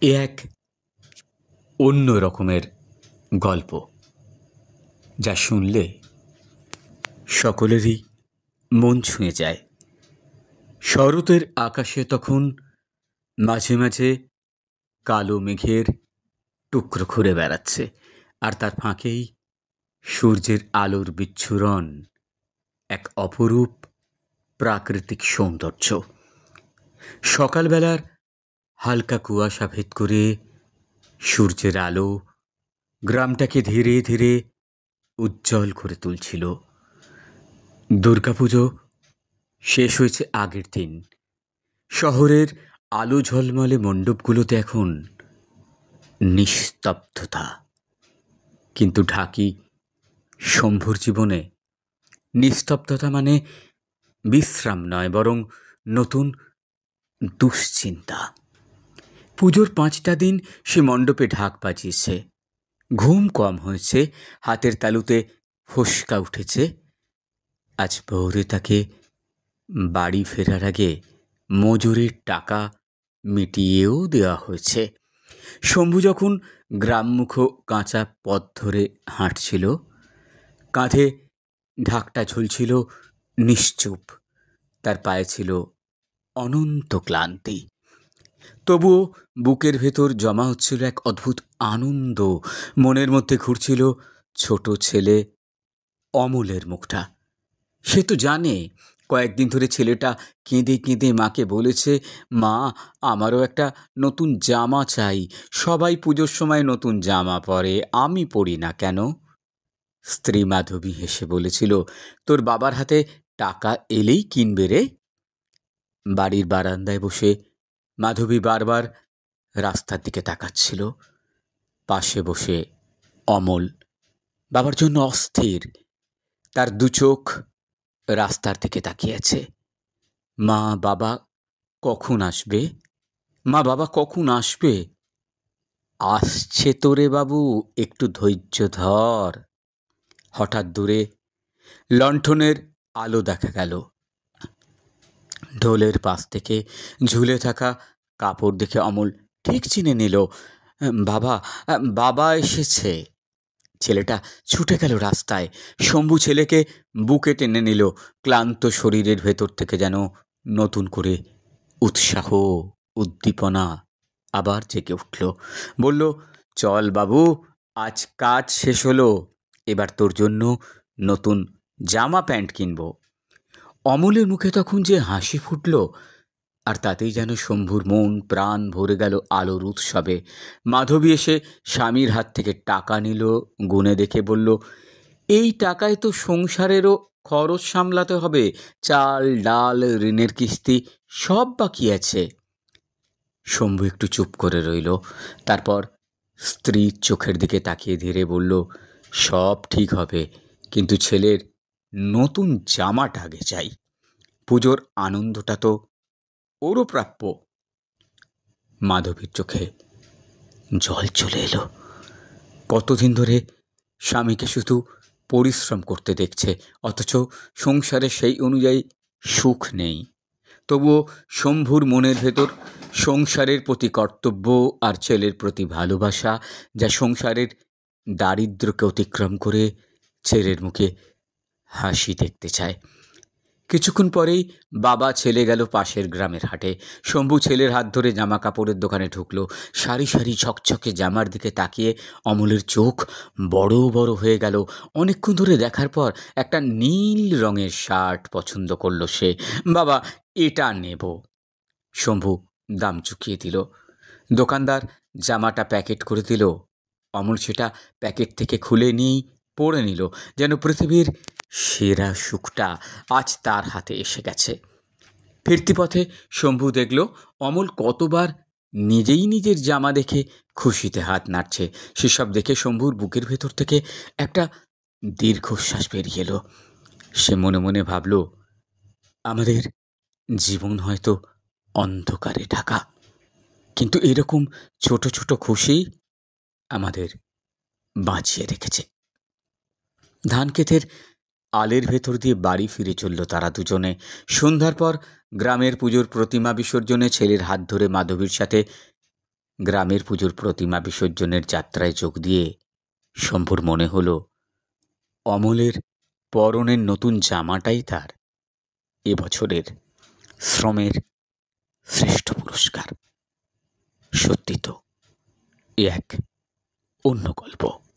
এ এক অন্য রকমের গল্প, যা শুনলে সকলেরই মন ছুঁয়ে যায়। শরতের আকাশে তখন মাঝে মাঝে কালো মেঘের টুকরো ঘুরে বেড়াচ্ছে, আর তার ফাঁকেই সূর্যের আলোর বিচ্ছুরণ, এক অপরূপ প্রাকৃতিক সৌন্দর্য। সকালবেলার হালকা কুয়াশা ভেদ করে সূর্যের আলো গ্রামটাকে ধীরে ধীরে উজ্জ্বল করে তুলছিল। দুর্গাপুজো শেষ হয়েছে আগের দিন। শহরের আলো ঝলমলে মণ্ডপগুলোতে এখন নিস্তব্ধতা, কিন্তু ঢাকি শম্ভুর জীবনে নিস্তব্ধতা মানে বিশ্রাম নয়, বরং নতুন দুশ্চিন্তা। পুজোর 5টা দিন সে মণ্ডপে ঢাক বাজিয়েছে। ঘুম কম হয়েছে, হাতের তালুতে ফোসকা উঠেছে। আজ ভোরে তাকে বাড়ি ফেরার আগে মজুরির টাকা মিটিয়েও দেওয়া হয়েছে। শম্ভু যখন গ্রামমুখ কাঁচা পথ ধরে হাঁটছিল, কাঁধে ঢাকটা ঝুলছিল নিশ্চুপ, তার পায়ে ছিল অনন্ত ক্লান্তি। তবুও বুকের ভেতর জমা হচ্ছিল এক অদ্ভুত আনন্দ। মনের মধ্যে ঘুরছিল ছোট ছেলে অমলের মুখটা। সে তো জানে, কয়েকদিন ধরে ছেলেটা কেঁদে কেঁদে মাকে বলেছে, মা, আমারও একটা নতুন জামা চাই। সবাই পুজোর সময় নতুন জামা পরে, আমি পরি না কেন? স্ত্রী মাধবী হেসে বলেছিল, তোর বাবার হাতে টাকা এলেই কিনবে রে। বাড়ির বারান্দায় বসে মাধবী বারবার রাস্তার দিকে তাকাচ্ছিল। পাশে বসে অমল বাবার জন্য অস্থির, তার দু চোখ রাস্তার দিকে তাকিয়েছে। মা বাবা কখন আসবে? মা বাবা কখন আসবে? আসছে তোরে বাবু, একটু ধৈর্য ধর। হঠাৎ দূরে লণ্ঠনের আলো দেখা গেল। ঢোলের পাশ থেকে ঝুলে থাকা কাপড় দেখে অমল ঠিক চিনে নিল, বাবা, বাবা এসেছে। ছেলেটা ছুটে গেল রাস্তায়। শম্ভু ছেলেকে বুকে টেনে নিল। ক্লান্ত শরীরের ভেতর থেকে যেন নতুন করে উৎসাহ, উদ্দীপনা আবার জেগে উঠল। বলল, চল বাবু, আজ কাজ শেষ হলো, এবার তোর জন্য নতুন জামা প্যান্ট কিনব। অমলের মুখে তখন যে হাসি ফুটল, আর তাতেই যেন শম্ভুর মন প্রাণ ভরে গেল আলোর উৎসবে। মাধবী এসে স্বামীর হাত থেকে টাকা নিল, গুনে দেখে বলল, এই টাকায় তো সংসারেরও খরচ সামলাতে হবে। চাল ডাল, ঋণের কিস্তি সব বাকি আছে। শম্ভু একটু চুপ করে রইল, তারপর স্ত্রীর চোখের দিকে তাকিয়ে ধীরে বলল, সব ঠিক হবে, কিন্তু ছেলের নতুন জামাটা আগে চাই। পুজোর আনন্দটা তো ওরও প্রাপ্য। মাধবীর চোখে জল চলে এলো। কতদিন ধরে স্বামীকে শুধু পরিশ্রম করতে দেখছে, অথচ সংসারে সেই অনুযায়ী সুখ নেই। তবুও শম্ভুর মনের ভেতর সংসারের প্রতি কর্তব্য আর ছেলের প্রতি ভালোবাসা, যা সংসারের দারিদ্র্যকে অতিক্রম করে ছেলের মুখে হাসি দেখতে চায়। কিছুক্ষণ পরেই বাবা ছেলে গেল পাশের গ্রামের হাটে। শম্ভু ছেলের হাত ধরে জামা কাপড়ের দোকানে ঢুকলো। সারি সারি ঝকঝকে জামার দিকে তাকিয়ে অমলের চোখ বড় বড় হয়ে গেল। অনেকক্ষণ ধরে দেখার পর একটা নীল রঙের শার্ট পছন্দ করলো সে। বাবা, এটা নেব। শম্ভু দাম চুকিয়ে দিল। দোকানদার জামাটা প্যাকেট করে দিল। অমল সেটা প্যাকেট থেকে খুলে নিয়েই পরে নিল, যেন পৃথিবীর সেরা সুখটা আজ তার হাতে এসে গেছে। ফিরতি পথে শম্ভু দেখল অমল কতবার নিজেই নিজের জামা দেখে খুশিতে হাত নাড়ছে। সেসব দেখে শম্ভুর বুকের ভেতর থেকে একটা দীর্ঘশ্বাস বেরিয়ে এলো। সে মনে মনে ভাবল, আমাদের জীবন হয়তো অন্ধকারে ঢাকা, কিন্তু এরকম ছোট ছোট খুশি আমাদের বাঁচিয়ে রেখেছে। ধানক্ষেতের আলের ভেতর দিয়ে বাড়ি ফিরে চলল তারা দুজনে। সন্ধ্যার পর গ্রামের পুজোর প্রতিমা বিসর্জনে ছেলের হাত ধরে মাধবীর সাথে গ্রামের পুজোর প্রতিমা বিসর্জনের যাত্রায় যোগ দিয়ে শম্ভুর মনে হলো অমলের পরনের নতুন জামাটাই তার এবছরের শ্রমের শ্রেষ্ঠ পুরস্কার। সত্যি তো, এ এক অন্য গল্প।